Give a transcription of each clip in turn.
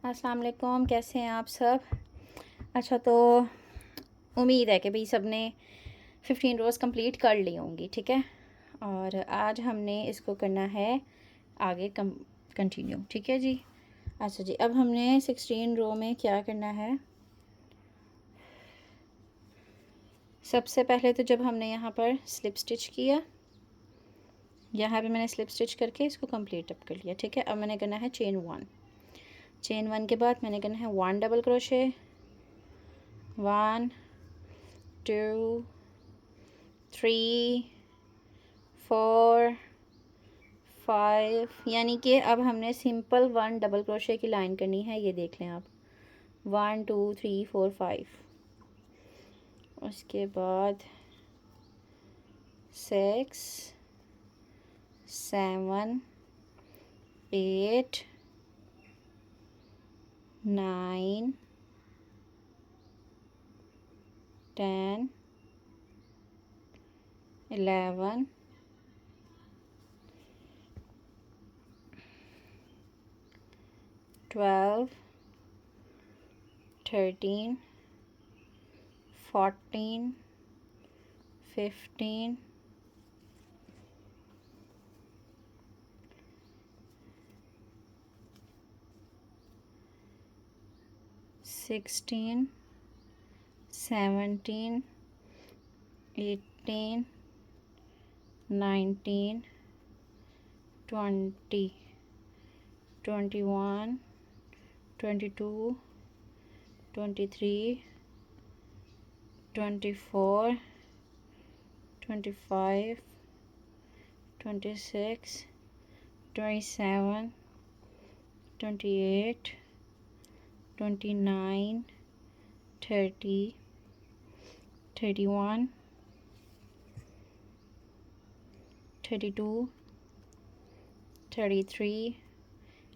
अस्सलाम वालेकुम, कैसे हैं आप सब। अच्छा, तो उम्मीद है कि भाई सब ने 15 रोज़ कंप्लीट कर ली होंगी, ठीक है। और आज हमने इसको करना है आगे कंटिन्यू, ठीक है जी। अच्छा जी, अब हमने 16 रो में क्या करना है। सबसे पहले तो जब हमने यहाँ पर स्लिप स्टिच किया, यहाँ पे मैंने स्लिप स्टिच करके इसको कंप्लीट अप कर लिया, ठीक है। अब मैंने करना है चेन वन के बाद मैंने करना है 1 डबल क्रोशे, 1 2 3 4 5, यानी कि अब हमने सिंपल 1 डबल क्रोशे की लाइन करनी है। ये देख लें आप, 1 2 3 4 5, उसके बाद 6 7 8 9 10 11 12 13 14 15 16 17 18 19 20 21 22 23 24 25 26 27 28 29 30 31 32 33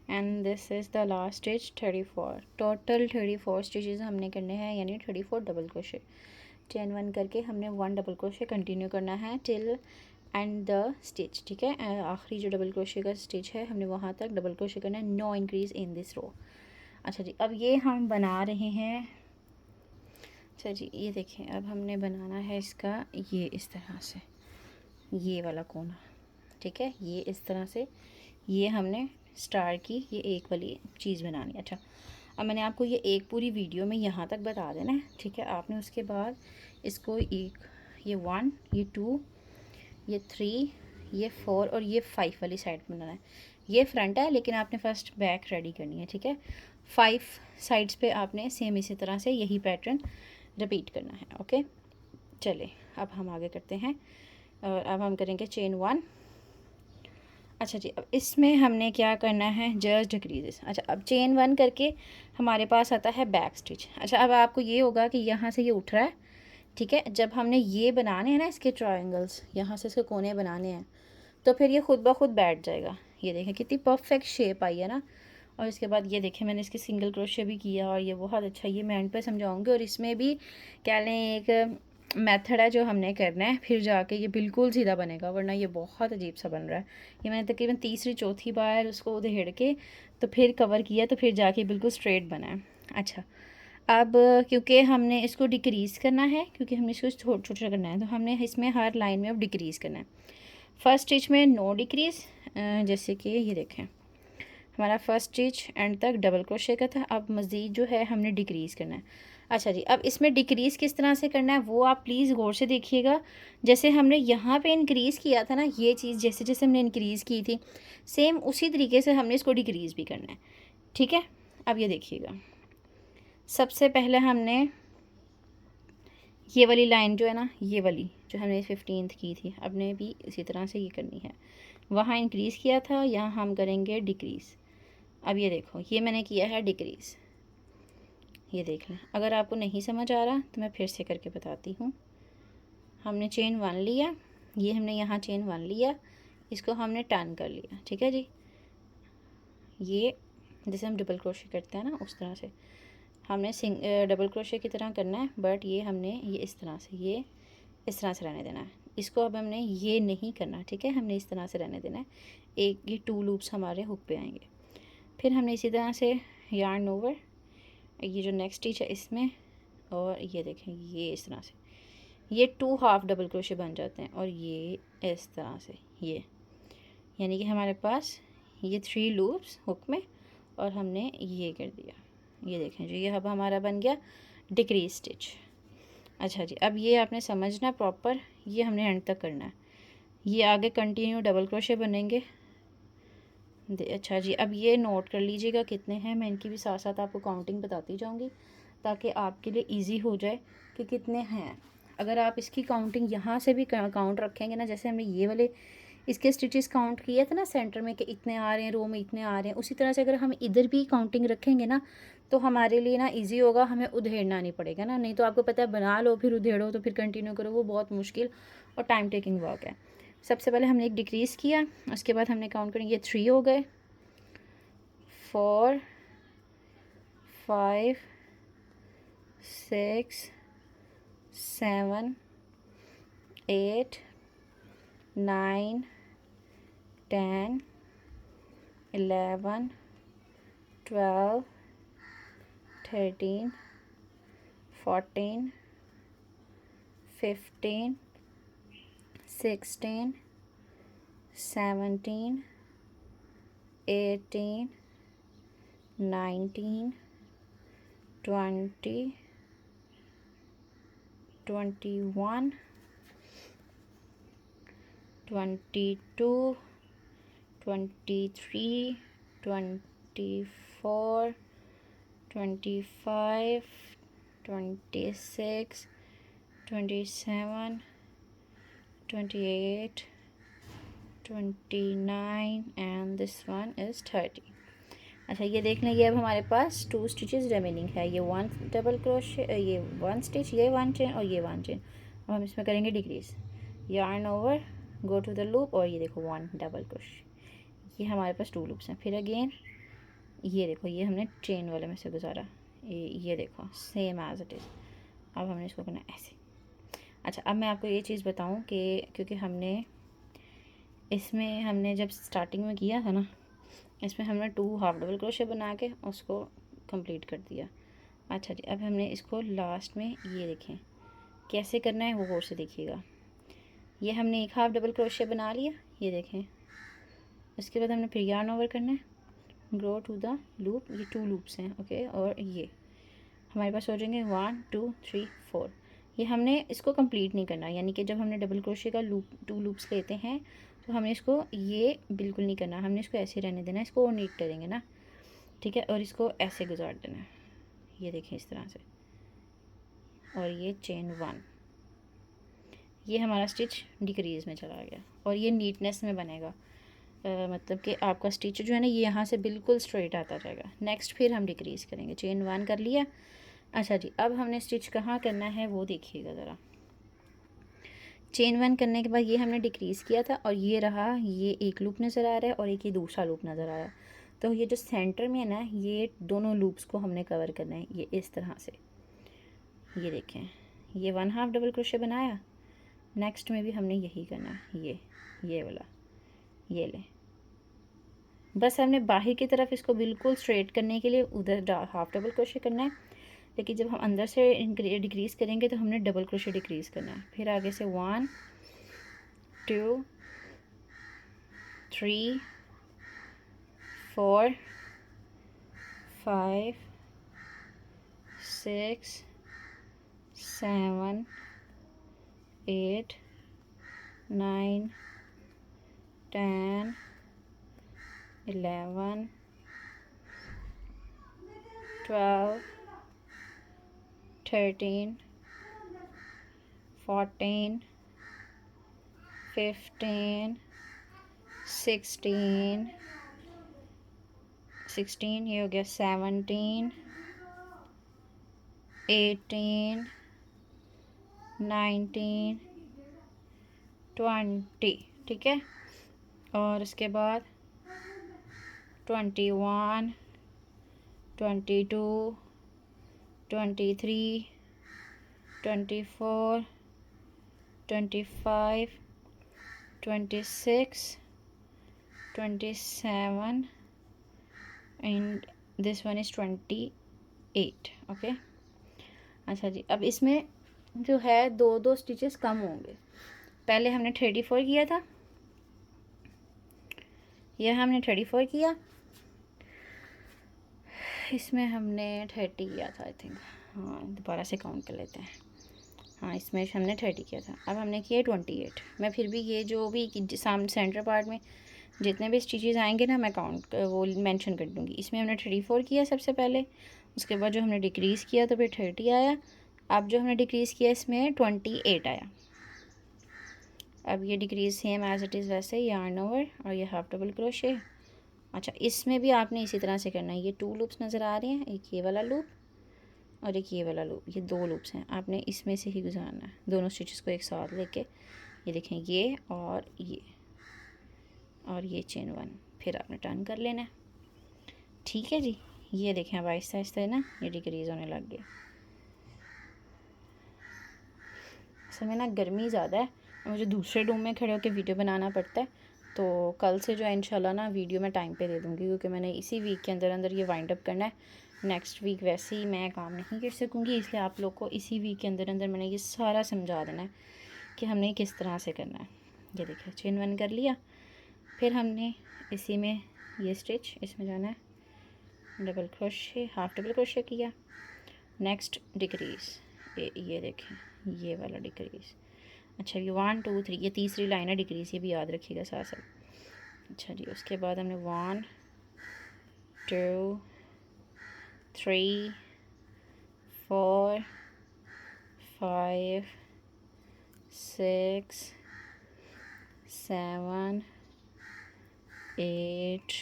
and this is the last stitch 34। Total 34 stitches हमने करने हैं, यानी 34 डबल क्रोशे। चेन वन करके हमने 1 डबल क्रोशे कंटिन्यू करना है टिल एंड द स्टिच, ठीक है। आखिरी जो डबल क्रोशे का स्टिच है हमने वहाँ तक डबल क्रोशे करना है, नो इंक्रीज़ इन दिस रो। अच्छा जी, अब ये हम बना रहे हैं। अच्छा जी, ये देखें, अब हमने बनाना है इसका ये इस तरह से, ये वाला कोना, ठीक है। ये इस तरह से ये हमने स्टार की ये एक वाली चीज़ बनानी है। अच्छा, अब मैंने आपको ये एक पूरी वीडियो में यहाँ तक बता देना है, ठीक है। आपने उसके बाद इसको एक ये 1 ये 2 ये 3 ये 4 और ये 5 वाली साइड बनाना है। ये फ्रंट है, लेकिन आपने फर्स्ट बैक रेडी करनी है, ठीक है। 5 साइड्स पे आपने सेम इसी तरह से यही पैटर्न रिपीट करना है, ओके। चले अब हम आगे करते हैं, और अब हम करेंगे चेन 1। अच्छा जी, अब इसमें हमने क्या करना है, जस्ट डिक्रीजेस। अच्छा, अब चेन 1 करके हमारे पास आता है बैक स्टिच। अच्छा, अब आपको ये होगा कि यहाँ से ये उठ रहा है, ठीक है। जब हमने ये बनाने हैं ना इसके ट्रायंगल्स, यहाँ से इसके कोने बनाने हैं, तो फिर ये खुद ब खुद बैठ जाएगा। ये देखें कितनी परफेक्ट शेप आई है ना। और इसके बाद ये देखें मैंने इसके सिंगल क्रोशे भी किया, और ये बहुत अच्छा, ये मैं एंड पे समझाऊंगी। और इसमें भी क्या लें, एक मेथड है जो हमने करना है, फिर जाके ये बिल्कुल सीधा बनेगा, वरना ये बहुत अजीब सा बन रहा है। ये मैंने तकरीबन तीसरी चौथी बार उसको उधेड़ के तो फिर कवर किया, तो फिर जाके बिल्कुल स्ट्रेट बना है। अच्छा, अब क्योंकि हमने इसको डिक्रीज़ करना है, क्योंकि हमने इसको छोटा छोटा करना है, तो हमने इसमें हर लाइन में अब डिक्रीज़ करना है। फर्स्ट स्टिच में नो डिक्रीज़, जैसे कि ये देखें हमारा फर्स्ट स्टिच एंड तक डबल क्रोशे का था। अब मज़ीद जो है हमने डिक्रीज़ करना है। अच्छा जी, अब इसमें डिक्रीज़ किस तरह से करना है वो आप प्लीज़ गौर से देखिएगा। जैसे हमने यहाँ पे इंक्रीज़ किया था ना, ये चीज़ जैसे जैसे हमने इंक्रीज़ की थी, सेम उसी तरीके से हमने इसको डिक्रीज़ भी करना है, ठीक है। अब ये देखिएगा, सबसे पहले हमने ये वाली लाइन जो है ना, ये वाली जो हमने 15th की थी, अपने भी इसी तरह से ये करनी है। वहाँ इंक्रीज़ किया था, यहाँ हम करेंगे डिक्रीज़। अब ये देखो, ये मैंने किया है डिक्रीज़, ये देख लें। अगर आपको नहीं समझ आ रहा तो मैं फिर से करके बताती हूँ। हमने चेन 1 लिया, ये हमने यहाँ चेन 1 लिया, इसको हमने टर्न कर लिया, ठीक है जी। ये जैसे हम डबल क्रोशे करते हैं ना, उस तरह से हमने डबल क्रोशे की तरह करना है, बट ये हमने ये इस तरह से, ये इस तरह से रहने देना है। इसको अब हमने ये नहीं करना, ठीक है, हमने इस तरह से रहने देना है। एक ये 2 लूप्स हमारे हुक पे आएंगे, फिर हमने इसी तरह से yarn over, ये जो नेक्स्ट स्टिच है इसमें, और ये देखें ये इस तरह से ये 2 हाफ डबल क्रोशे बन जाते हैं, और ये इस तरह से ये, यानी कि हमारे पास ये 3 लूप्स हुक में, और हमने ये कर दिया, ये देखें जी, ये अब हमारा बन गया डिक्रीज स्टिच। अच्छा जी, अब ये आपने समझना प्रॉपर, ये हमने एंड तक करना है, ये आगे कंटिन्यू डबल क्रोशे बनेंगे। अच्छा जी, अब ये नोट कर लीजिएगा कितने हैं, मैं इनकी भी साथ साथ आपको काउंटिंग बताती जाऊंगी ताकि आपके लिए इजी हो जाए कि कितने हैं। अगर आप इसकी काउंटिंग यहाँ से भी काउंट रखेंगे ना, जैसे हमने ये वाले इसके स्टिचेस काउंट किए थे ना सेंटर में कि इतने आ रहे हैं, रो में इतने आ रहे हैं, उसी तरह से अगर हम इधर भी काउंटिंग रखेंगे ना तो हमारे लिए ना इजी होगा, हमें उधेड़ना नहीं पड़ेगा ना। नहीं तो आपको पता है बना लो फिर उधेड़ो तो फिर कंटिन्यू करो, वो बहुत मुश्किल और टाइम टेकिंग वर्क है। सबसे पहले हमने एक डिक्रीज़ किया, उसके बाद हमने काउंट करें, ये 3 हो गए, 4 5 6 7 8 9 10 11 12 13 14 15 16 17 18 19 20 21 22 23 24 25 26 27 28 29 एंड दिस वन इज़ 30। अच्छा ये देख लें, ये अब हमारे पास 2 स्टिचेस रिमेनिंग है, ये 1 डबल क्रोशे, ये 1 स्टिच, ये 1 चेन और ये 1 चेन। अब हम इसमें करेंगे decrease, yarn over, go to the loop, और ये देखो 1 डबल क्रोशे, ये हमारे पास 2 लूप्स हैं। फिर अगेन ये देखो, ये हमने चेन वाले में से गुजारा, ये देखो सेम एज इट इज़। अब हमने इसको करना ऐसे। अच्छा अब मैं आपको ये चीज़ बताऊँ कि क्योंकि हमने जब स्टार्टिंग में किया था ना, इसमें हमने 2 हाफ डबल क्रोशे बना के उसको कंप्लीट कर दिया। अच्छा जी, अब हमने इसको लास्ट में ये देखें कैसे करना है, वो गौर से देखिएगा। ये हमने 1 हाफ डबल क्रोशे बना लिया, ये देखें। इसके बाद हमने फिर यार्न ओवर करना है, ग्रो टू द लूप, ये 2 लूप्स हैं ओके, और ये हमारे पास हो जाएंगे 1 2 3 4। ये हमने इसको कंप्लीट नहीं करना, यानी कि जब हमने डबल क्रोशे का 2 लूप्स लेते हैं तो हमने इसको ये बिल्कुल नहीं करना, हमने इसको ऐसे रहने देना, इसको और नीट करेंगे ना, ठीक है, और इसको ऐसे गुजार देना है, ये देखें इस तरह से, और ये चेन 1, ये हमारा स्टिच डिक्रीज़ में चला गया और ये नीटनेस में बनेगा। मतलब कि आपका स्टिच जो है ना ये यहाँ से बिल्कुल स्ट्रेट आता जाएगा। नेक्स्ट फिर हम डिक्रीज़ करेंगे, चेन 1 कर लिया। अच्छा जी, अब हमने स्टिच कहाँ करना है वो देखिएगा ज़रा। चेन 1 करने के बाद ये हमने डिक्रीज़ किया था, और ये रहा, ये एक लूप नज़र आ रहा है और एक ये दूसरा लूप नज़र आ रहा है। तो ये जो सेंटर में है ना, ये दोनों लूप्स को हमने कवर करना है, ये इस तरह से। ये देखें, ये 1 हाफ डबल क्रोशे बनाया, नेक्स्ट में भी हमने यही करना है, ये वाला, ये ले, बस हमने बाहर की तरफ इसको बिल्कुल स्ट्रेट करने के लिए उधर हाफ डबल क्रोशे करना है, लेकिन जब हम अंदर से डिक्रीज़ करेंगे तो हमने डबल क्रोशे डिक्रीज़ करना है। फिर आगे से 1 2 3 4 5 6 7 8 9 10 11 12 13 14 15 16 ये हो गया, 17 18 19 20, ठीक है, और उसके बाद 21 22 23 24 25 26 27 and this one is 28। Okay. अच्छा जी, अब इसमें जो है दो दो स्टिचेस कम होंगे। पहले हमने 34 किया था, यह हमने 34 किया, इसमें हमने 30 किया था आई थिंक। हाँ, दोबारा से काउंट कर लेते हैं। हाँ, इसमें हमने 30 किया था, अब हमने किया 28। मैं फिर भी ये जो भी सामने सेंटर पार्ट में जितने भी स्टिचेस आएंगे ना, मैं काउंट वो मेंशन कर दूँगी। इसमें हमने 34 किया सबसे पहले, उसके बाद जो हमने डिक्रीज़ किया तो फिर 30 आया। अब जो हमने डिक्रीज़ किया इसमें 28 आया। अब ये decrease same as it is वैसे यार्न ओवर और ये हाफ डबल क्रोशे। अच्छा, इसमें भी आपने इसी तरह से करना है। ये 2 लूप्स नज़र आ रहे हैं, एक ये वाला लूप और एक ये वाला लूप, ये 2 लूप्स हैं। आपने इसमें से ही गुजारना है दोनों स्टिचेस को एक साथ लेके। ये देखें, ये और ये चेन 1, फिर आपने टर्न कर लेना है। ठीक है जी, ये देखें अब आहिस्ता आहिस्ता है ना ये डिक्रीज़ होने लग गया। असल में ना गर्मी ज़्यादा है, मुझे दूसरे रूम में खड़े होकर वीडियो बनाना पड़ता है, तो कल से जो है इंशाल्लाह ना वीडियो मैं टाइम पे दे दूँगी, क्योंकि मैंने इसी वीक के अंदर अंदर ये वाइंड अप करना है। नेक्स्ट वीक वैसे ही मैं काम नहीं कर सकूँगी, इसलिए आप लोग को इसी वीक के अंदर अंदर मैंने ये सारा समझा देना है कि हमने किस तरह से करना है। ये देखिए, चेन 1 कर लिया, फिर हमने इसी में ये स्टिच इसमें जाना है, double crochet, half double crochet किया, नेक्स्ट डिक्रीज़, ये देखें ये वाला डिक्रीज़। अच्छा, ये 1 2 3 ये तीसरी लाइन है डिक्रीज़, ये भी याद रखिएगा साथ साथ। अच्छा जी, उसके बाद हमने 1 2 3 4 5 6 7 8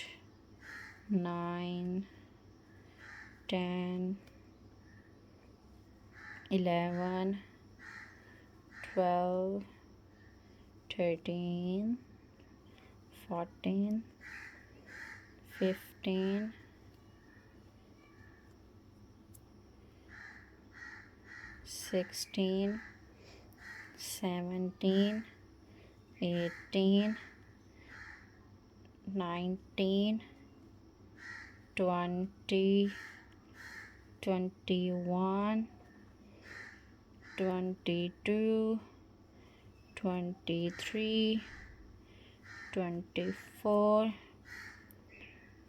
9 10 11 12 13 14 15 16 17 18 19 20 21 22 23 24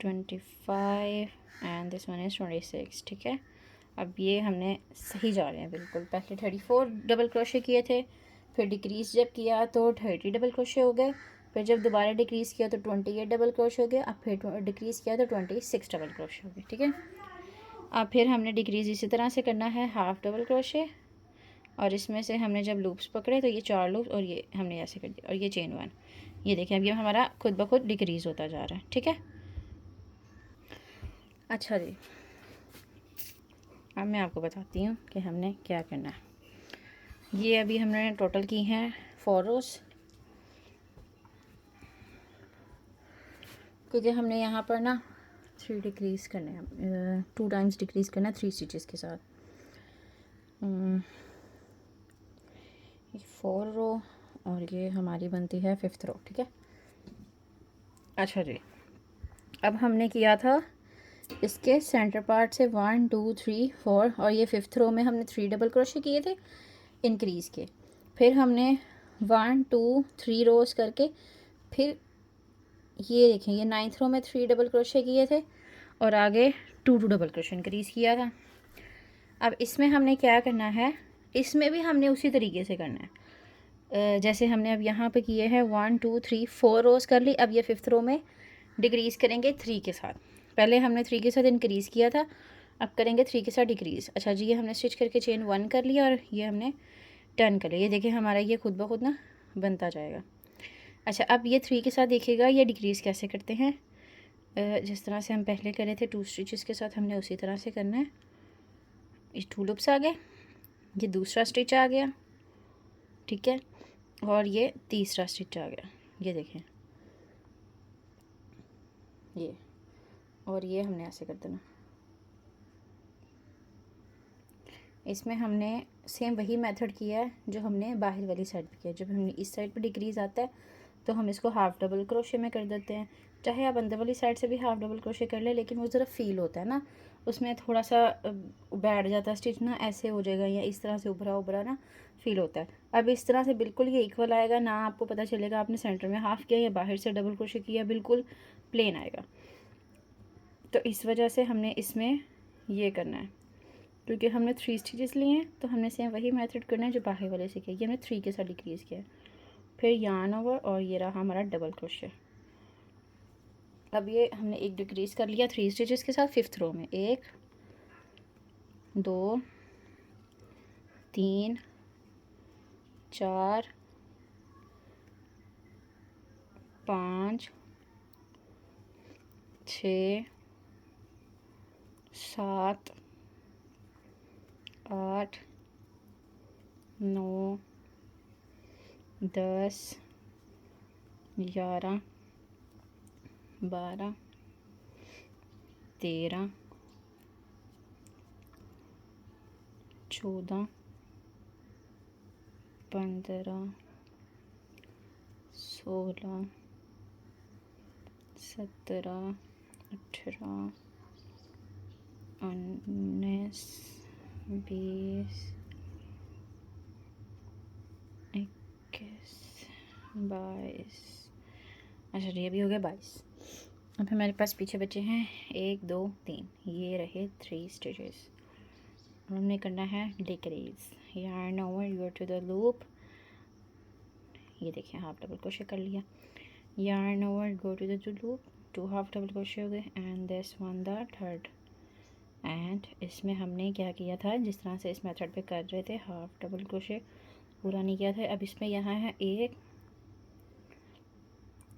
25 एंड दिस वन इज़ 26। ठीक है, अब ये हमने सही जा रहे हैं बिल्कुल। पहले 34 डबल क्रोशे किए थे, फिर डिक्रीज़ जब किया तो 30 डबल क्रोशे हो गए, फिर जब दोबारा डिक्रीज़ किया तो 28 डबल क्रोशे हो गए, अब फिर डिक्रीज़ किया तो 26 डबल क्रोशे हो गए। ठीक है, अब फिर हमने डिक्रीज़ इसी तरह से करना है, हाफ डबल क्रोशे, और इसमें से हमने जब लूप्स पकड़े तो ये 4 लूप्स और ये हमने ऐसे कर दिया, और ये चेन 1। ये देखें, अब ये हमारा खुद ब खुद डिक्रीज़ होता जा रहा है। ठीक है, अच्छा जी, अब मैं आपको बताती हूँ कि हमने क्या करना है। ये अभी हमने टोटल की हैं 4 रोज़, क्योंकि हमने यहाँ पर ना 3 डिक्रीज़ करने हैं, 2 टाइम्स डिक्रीज़ करना है 3 स्टिचेस के साथ। ये 4 रो और ये हमारी बनती है 5th रो। ठीक है, अच्छा जी, अब हमने किया था इसके सेंटर पार्ट से 1 2 3 4 और ये 5th रो में हमने 3 डबल क्रोशे किए थे इंक्रीज़ के, फिर हमने 1 2 3 रोज़ करके, फिर ये देखें ये 9th रो में 3 डबल क्रोशे किए थे और आगे 2 2 डबल क्रोशे इंक्रीज़ किया था। अब इसमें हमने क्या करना है, इसमें भी हमने उसी तरीके से करना है जैसे हमने अब यहाँ पे किए हैं 1 2 3 4 रोज़ कर ली। अब ये 5th रो में डिक्रीज़ करेंगे 3 के साथ, पहले हमने 3 के साथ इंक्रीज़ किया था, अब करेंगे 3 के साथ डिक्रीज़। अच्छा जी, ये हमने स्टिच करके चेन 1 कर लिया और ये हमने टर्न कर लिया। ये देखिए हमारा ये खुद ब खुद ना बनता जाएगा। अच्छा, अब ये 3 के साथ देखिएगा ये डिक्रीज़ कैसे करते हैं, जिस तरह से हम पहले करे थे 2 स्टिचेस के साथ हमने उसी तरह से करना है। ये 2 लूप्स आ गए, ये दूसरा स्टिच आ गया, ठीक है, और ये तीसरा स्टिच आ गया, ये देखें ये, और ये हमने ऐसे कर देना। इसमें हमने सेम वही मेथड किया है जो हमने बाहर वाली साइड पे किया। जब हमने इस साइड पे डिक्रीज़ आता है तो हम इसको हाफ़ डबल क्रोशे में कर देते हैं। चाहे आप अंदर वाली साइड से भी हाफ़ डबल क्रोशे कर लें, लेकिन वो ज़रा फ़ील होता है ना, उसमें थोड़ा सा बैठ जाता है स्टिच ना, ऐसे हो जाएगा या इस तरह से उभरा उभरा ना फ़ील होता है। अब इस तरह से बिल्कुल ये इक्वल आएगा ना, आपको पता चलेगा आपने सेंटर में हाफ़ किया या बाहर से डबल क्रोशे किया, बिल्कुल प्लेन आएगा। तो इस वजह से हमने इसमें ये करना है, क्योंकि हमने 3 स्टिचेस लिए हैं, तो हमने सेम वही मेथड करना है जो बाहर वाले से किया। ये हमने 3 के साथ डिक्रीज़ किया है, फिर यार्न ओवर, और ये रहा हमारा डबल क्रोशे। अब ये हमने एक डिक्रीज़ कर लिया 3 स्टिचेस के साथ 5th रो में। 1 2 3 4 5 6 7 8 9 10 11 12 13 14 15 16 17 18 19 20 21 22। अच्छा जी, अभी हो गया 22। अब हमारे पास पीछे बचे हैं 1 2 3, ये रहे 3 स्टिचेस। हमने करना है decrease. Yarn over, go to the loop, ये देखिए हाफ डबल क्रोशे कर लिया। Yarn over, go to the loop, 2 half double crochet हो गए, and this one the third. And इसमें हमने क्या किया था, जिस तरह से इस मेथड पे कर रहे थे, हाफ डबल क्रोशे पूरा नहीं किया था। अब इसमें यहाँ है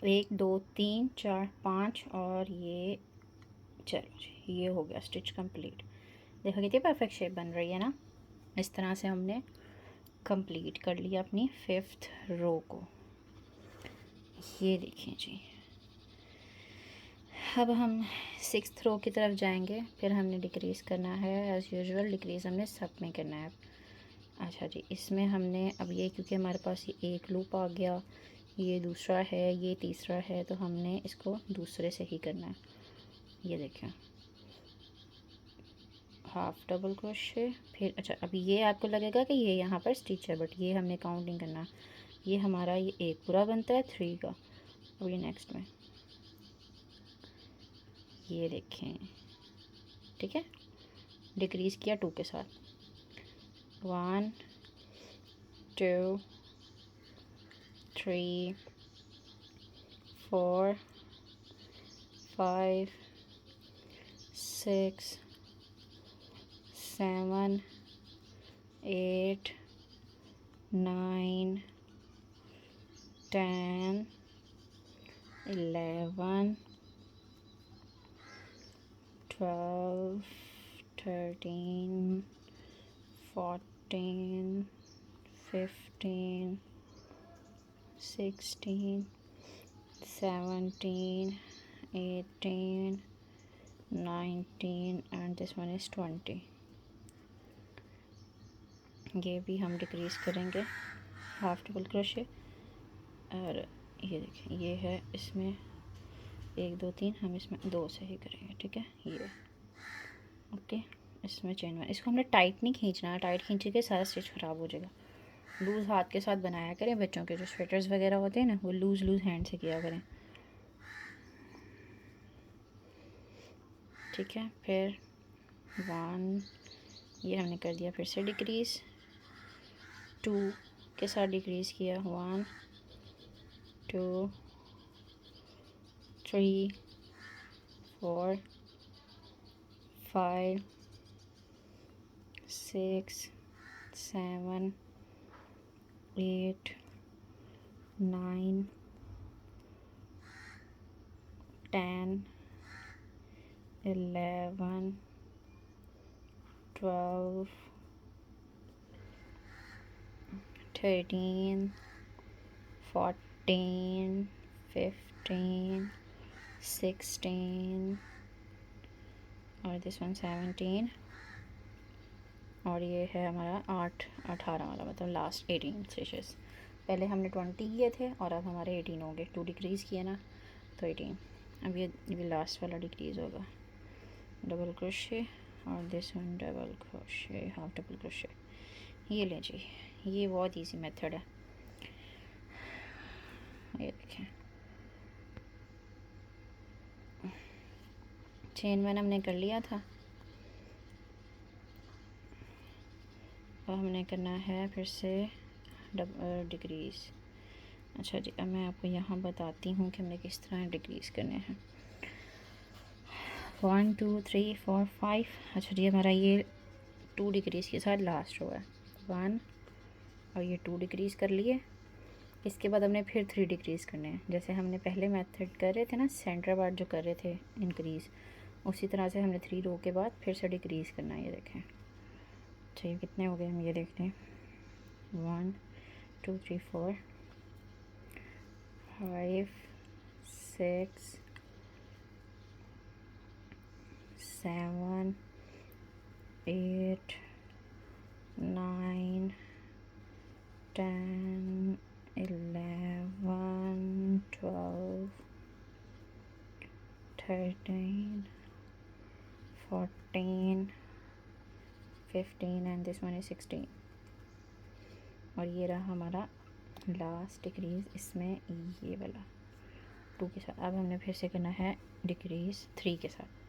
1 2 3 4 5, और ये, चलो जी ये हो गया स्टिच कंप्लीट। देखो कितनी परफेक्ट शेप बन रही है ना। इस तरह से हमने कंप्लीट कर लिया अपनी 5th रो को। ये देखिए जी, अब हम 6th रो की तरफ जाएंगे। फिर हमने डिक्रीज़ करना है एज़ यूजुअल, डिक्रीज़ हमने सब में करना है। अच्छा जी, इसमें हमने अब ये, क्योंकि हमारे पास ये एक लूप आ गया, ये दूसरा है, ये तीसरा है, तो हमने इसको दूसरे से ही करना है। ये देखिए हाफ डबल क्रोशे, फिर अच्छा अभी ये आपको लगेगा कि ये यहाँ पर स्टिच है, बट ये हमने काउंट नहीं करना। ये हमारा ये एक पूरा बनता है 3 का। अब ये नेक्स्ट में ये देखें, ठीक है, डिक्रीज़ किया 2 के साथ। 1 2 3 4 5 6 7 8 9 10 11 12 13 14 15 16 17 18 19 and this one is 20। ये भी हम डिक्रीज़ करेंगे हाफ डबल क्रोशे। और ये देखिए ये है, इसमें 1 2 3, हम इसमें 2 से ही करेंगे, ठीक है। ये ओके, इसमें चेन 1, इसको हमने टाइट नहीं खींचना है, टाइट खींचेंगे सारा स्टिच ख़राब हो जाएगा। लूज़ हाथ के साथ बनाया करें, बच्चों के जो स्वेटर्स वगैरह होते हैं ना, वो लूज़ हैंड से किया करें, ठीक है। फिर 1, ये हमने कर दिया फिर से डिक्रीज़, 2 के साथ डिक्रीज़ किया, 1 2 3 4 5 6 7 8 9 10 11 12 13 14 15 16 और दिस वन 17, और ये है हमारा 18 वाला, मतलब लास्ट 18 स्टिचेस। पहले हमने 20 किए थे और अब हमारे 18 हो गए, 2 डिक्रीज़ किए ना तो 18। अब ये लास्ट वाला डिक्रीज़ होगा, डबल क्रोशे और this one double crochet, half double crochet. ये लें जी, ये बहुत इजी मेथड है। ये देखें, चेन 1 हमने कर लिया था, अब हमने करना है फिर से डिक्रीज़। अच्छा जी, अब मैं आपको यहाँ बताती हूँ कि हमने किस तरह डिक्रीज़ करने हैं। 1 2 3 4 5। अच्छा जी, हमारा ये 2 डिक्रीज़ के साथ लास्ट रो है, 1 और ये 2 डिक्रीज़ कर लिए। इसके बाद हमने फिर 3 डिक्रीज़ करने हैं, जैसे हमने पहले मेथड कर रहे थे ना, सेंटर पार्ट जो कर रहे थे इंक्रीज़, उसी तरह से हमने 3 रो के बाद फिर से डिक्रीज़ करना है। ये देखें, अच्छा ये कितने हो गए हम ये देख लें, 1 2 3 4 5 6 7 8 9 10 11 12 13 14 15 एंड दिस वन इज 16। और ये रहा हमारा लास्ट डिक्रीज़ इसमें, ये वाला 2 के साथ। अब हमने फिर से करना है डिक्रीज़ 3 के साथ।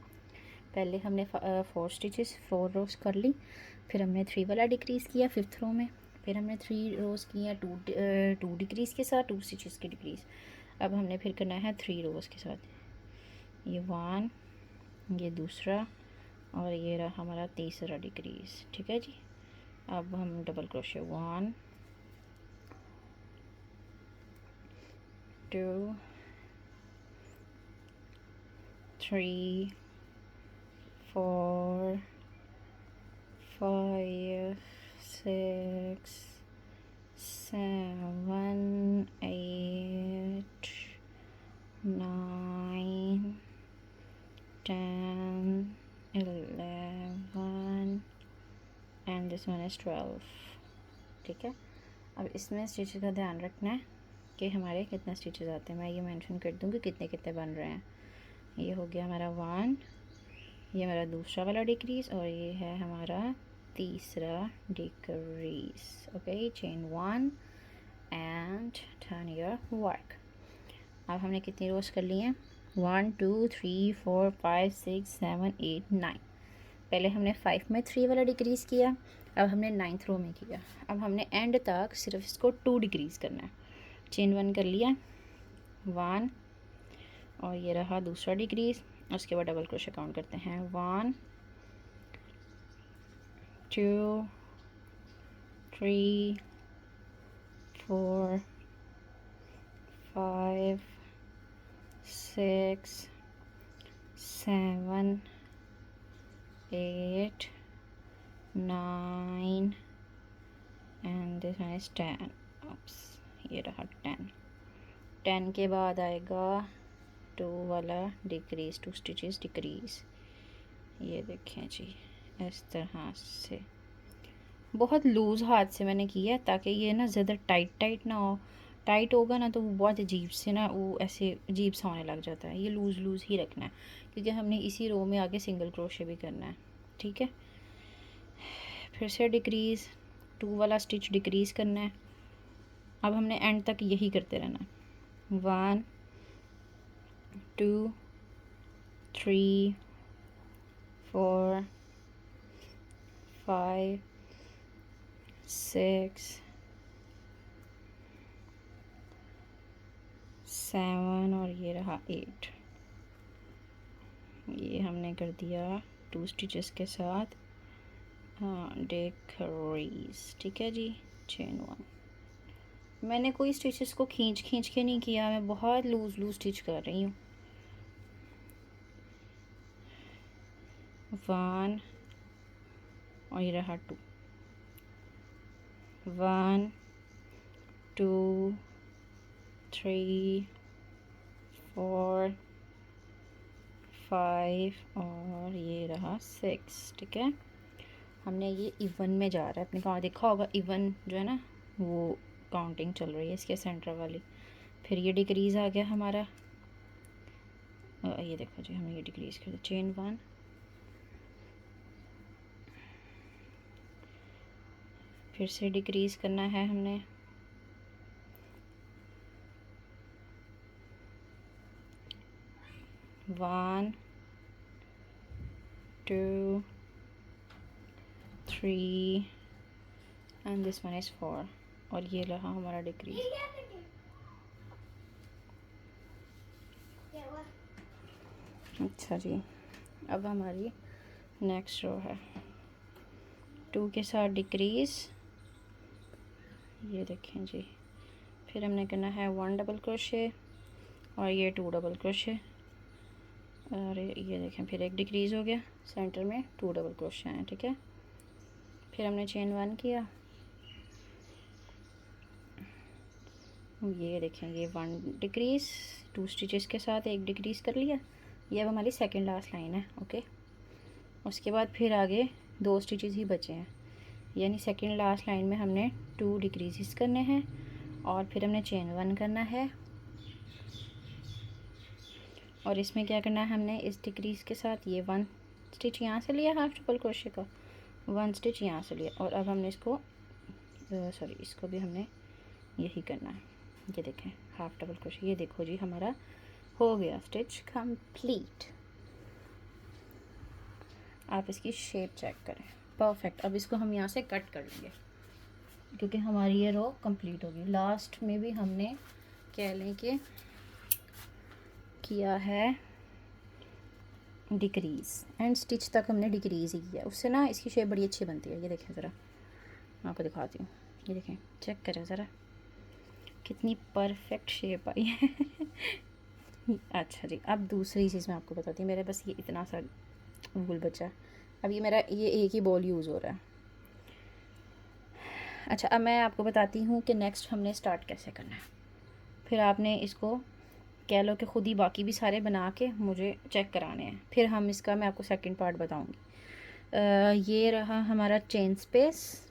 पहले हमने 4 स्टिचेस 4 रोज़ कर ली, फिर हमने 3 वाला डिक्रीज़ किया 5th रो में, फिर हमने 3 रोज़ किया 2 डिक्रीज़ के साथ 2 स्टिचेस की डिक्रीज़। अब हमने फिर करना है 3 रोज़ के साथ, ये 1, ये दूसरा और ये रहा हमारा तीसरा डिक्रीज़। ठीक है जी, अब हम double crochet 1 2 3 4 5 6 7 8 9 10 11 and this one is 12। ठीक है, अब इसमें स्टिचेस का ध्यान रखना है कि हमारे कितने स्टिचेस आते हैं। मैं ये मेंशन कर दूँगी कितने कितने बन रहे हैं। ये हो गया हमारा 1, ये हमारा दूसरा वाला डिक्रीज़ और ये है हमारा तीसरा decrease. Okay, chain 1 and turn your work. अब हमने कितनी रोज़ कर ली हैं, 1 2 3 4 5 6 7 8 9। पहले हमने 5 में 3 वाला डिक्रीज़ किया, अब हमने 9th रो में किया। अब हमने एंड तक सिर्फ इसको 2 डिक्रीज़ करना है। चेन 1 कर लिया, 1 और ये रहा दूसरा डिक्रीज़। उसके बाद डबल क्रोशे काउंट करते हैं, 1 2 3 4 5 6 7 8 9 एंड दिस वन इज 10। ये रहा 10 के बाद आएगा 2 वाला डिक्रीज़, 2 स्टिचेस डिक्रीज़। ये देखें जी, इस तरह से बहुत लूज़ हाथ से मैंने किया है ताकि ये ना ज़्यादा टाइट ना हो। टाइट होगा ना तो वो बहुत अजीब से ना, वो ऐसे अजीब सा होने लग जाता है। ये लूज़ ही रखना है क्योंकि हमने इसी रो में आगे सिंगल क्रोशे भी करना है। ठीक है, फिर से डिक्रीज़, 2 वाला स्टिच डिक्रीज़ करना है। अब हमने एंड तक यही करते रहना है, 1 2 3 4 5 6 7 और ये रहा 8। ये हमने कर दिया 2 स्टिचेस के साथ डिक्रीज़। ठीक है जी, चेन 1। मैंने कोई स्टिचेस को खींच के नहीं किया, मैं बहुत लूज़ स्टिच कर रही हूँ। 1 और ये रहा 2, 1 2 3 4 5 और ये रहा 6। ठीक है, हमने ये इवन में जा रहा है, आपने कहा देखा होगा इवन जो है ना वो काउंटिंग चल रही है इसके सेंटर वाली। फिर ये डिक्रीज़ आ गया हमारा, ये देखो जी हमने ये डिक्रीज़ कर दिया, चेन 1, फिर से डिक्रीज़ करना है हमने, one 2 3 and this one is 4, और ये रहा हमारा डिक्रीज। अच्छा जी, अब हमारी नेक्स्ट रो है 2 के साथ डिक्रीज़, ये देखें जी। फिर हमने करना है 1 डबल क्रोशे और ये 2 डबल क्रोशे, और ये देखें फिर एक डिक्रीज़ हो गया, सेंटर में 2 डबल क्रोशे हैं, ठीक है। फिर हमने चेन 1 किया, ये देखें ये 1 डिक्रीज़ 2 स्टिचेस के साथ एक डिक्रीज़ कर लिया। ये अब हमारी सेकंड लास्ट लाइन है, ओके। उसके बाद फिर आगे 2 स्टिचेस ही बचे हैं, यानी सेकंड लास्ट लाइन में हमने 2 डिक्रीज़ करने हैं और फिर हमने चेन 1 करना है, और इसमें क्या करना है हमने इस डिक्रीज़ के साथ ये 1 स्टिच यहाँ से लिया हाफ डबल क्रोशे का, 1 स्टिच यहाँ से लिया, और अब हमने इसको सॉरी इसको भी हमने यही करना है। ये देखें हाफ डबल क्रोशे, ये देखो जी हमारा हो गया स्टिच कंप्लीट। आप इसकी शेप चेक करें, परफेक्ट। अब इसको हम यहाँ से कट कर लेंगे क्योंकि हमारी ये रो कंप्लीट होगी। लास्ट में भी हमने कह लें कि किया है डिक्रीज़, एंड स्टिच तक हमने डिक्रीज़ ही किया, उससे ना इसकी शेप बड़ी अच्छी बनती है। ये देखें ज़रा, मैं आपको दिखाती हूँ, ये देखें चेक करें ज़रा कितनी परफेक्ट शेप आई है। अच्छा जी, अब दूसरी चीज़ मैं आपको बताती हूँ। मेरे बस ये इतना सा वूल बचा, अब ये मेरा ये एक ही बॉल यूज़ हो रहा है। अच्छा, अब मैं आपको बताती हूँ कि नेक्स्ट हमने स्टार्ट कैसे करना है। फिर आपने इसको कह लो कि ख़ुद ही बाकी भी सारे बना के मुझे चेक कराने हैं, फिर हम इसका मैं आपको सेकंड पार्ट बताऊँगी। ये रहा हमारा चेन स्पेस,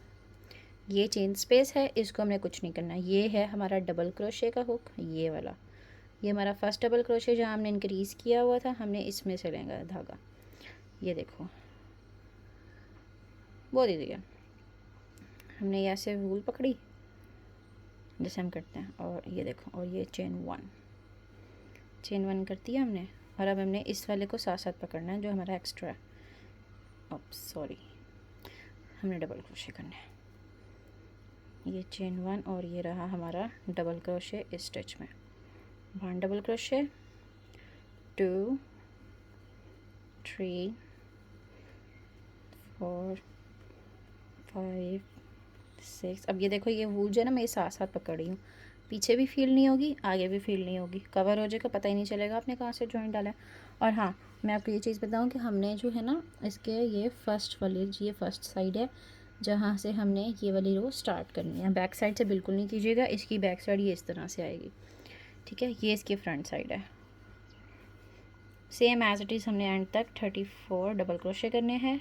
ये चेन स्पेस है, इसको हमने कुछ नहीं करना। ये है हमारा डबल क्रोशे का हुक, ये वाला, ये हमारा फर्स्ट डबल क्रोशे जहाँ हमने इंक्रीज़ किया हुआ था, हमने इसमें से लेंगे धागा। ये देखो वो दे दिया हमने, ऐसे वूल पकड़ी जैसे हम करते हैं, और ये देखो, और ये चेन 1 करती है हमने, और अब हमने इस वाले को साथ साथ पकड़ना है जो हमारा एक्स्ट्रा है। अब सॉरी, हमने डबल क्रोशे करना है, ये चेन 1 और ये रहा हमारा डबल क्रोशे इस स्टिच में, 1 डबल क्रोशे 2 3 4 5 6। अब ये देखो ये वूल जो है ना मैं साथ साथ पकड़ रही हूँ, पीछे भी फील नहीं होगी, आगे भी फील नहीं होगी, कवर हो जाएगा, पता ही नहीं चलेगा आपने कहाँ से जॉइंट डाला है। और हाँ, मैं आपको ये चीज़ बताऊँ कि हमने जो है ना इसके ये फर्स्ट वाली, ये फर्स्ट साइड है जहाँ से हमने ये वाली रो स्टार्ट करनी है। बैक साइड से बिल्कुल नहीं कीजिएगा, इसकी बैक साइड ये इस तरह से आएगी, ठीक है। ये इसकी फ्रंट साइड है, सेम एज इट इज़ हमने एंड तक 34 डबल क्रोशे करने हैं।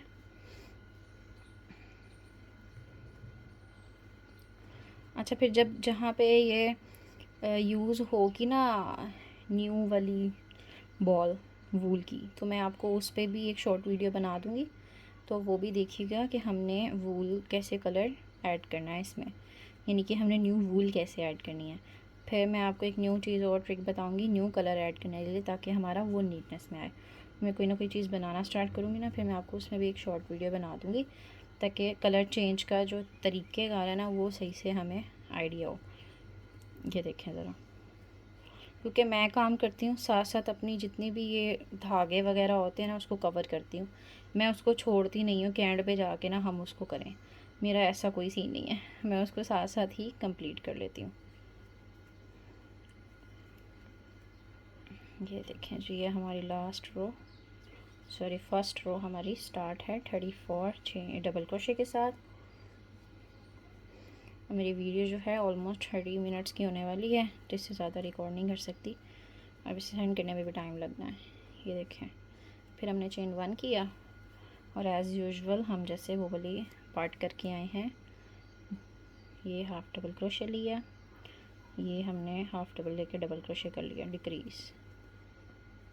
अच्छा, फिर जब जहाँ पे ये यूज़ होगी ना न्यू वाली बॉल वूल की, तो मैं आपको उस पर भी एक शॉर्ट वीडियो बना दूँगी, तो वो भी देखिएगा कि हमने वूल कैसे कलर ऐड करना है इसमें, यानी कि हमने न्यू वूल कैसे ऐड करनी है। फिर मैं आपको एक न्यू चीज़ और ट्रिक बताऊँगी न्यू कलर ऐड करने के लिए, ताकि हमारा वो नीटनेस में आए। मैं कोई ना कोई चीज़ बनाना स्टार्ट करूँगी ना, फिर मैं आपको उसमें भी एक शॉर्ट वीडियो बना दूँगी, ताकि कलर चेंज का जो तरीक़ेकार है ना वो सही से हमें आइडिया हो। ये देखें ज़रा, क्योंकि मैं काम करती हूँ साथ साथ अपनी जितनी भी ये धागे वगैरह होते हैं ना उसको कवर करती हूँ, मैं उसको छोड़ती नहीं हूँ कि एंड पे जाके ना हम उसको करें, मेरा ऐसा कोई सीन नहीं है, मैं उसको साथ साथ ही कंप्लीट कर लेती हूँ। ये देखें जी, ये हमारी last row, sorry first row हमारी स्टार्ट है 34 डबल क्रोशे के साथ। मेरी वीडियो जो है ऑलमोस्ट 30 मिनट्स की होने वाली है, तो इससे ज़्यादा रिकॉर्ड नहीं कर सकती, अब इसे सेंड करने में भी टाइम लगना है। ये देखें, फिर हमने चेन 1 किया, और एज़ यूजुअल हम जैसे वो वाली पार्ट करके आए हैं, ये हाफ डबल क्रोशे लिया, ये हमने हाफ डबल लेके डबल क्रोशे कर लिया, डिक्रीज़।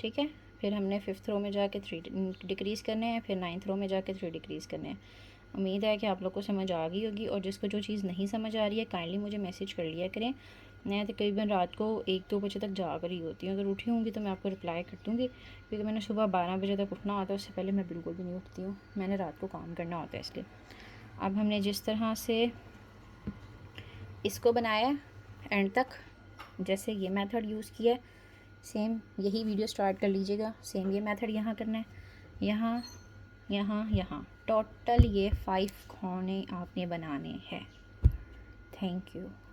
ठीक है, फिर हमने 5th रो में जाके 3 डिक्रीज़ करने हैं, फिर 9th रो में जाके 3 डिक्रीज़ करने हैं। उम्मीद है कि आप लोग को समझ आ गई होगी, और जिसको जो चीज़ नहीं समझ आ रही है काइंडली मुझे मैसेज कर लिया करें। मैं तकरीबन रात को 1-2 बजे तक जाग रही होती हूँ, अगर उठी होंगी तो मैं आपको रिप्लाई कर दूँगी, क्योंकि मैंने सुबह 12 बजे तक उठना होता है, उससे पहले मैं बिल्कुल भी नहीं उठती हूँ, मैंने रात को काम करना होता है इसलिए। अब हमने जिस तरह से इसको बनाया एंड तक, जैसे ये मेथड यूज़ किया, सेम यही वीडियो स्टार्ट कर लीजिएगा, सेम ये मेथड यहाँ करना है, यहाँ यहाँ यहाँ, टोटल ये 5 कोने आपने बनाने हैं। Thank you.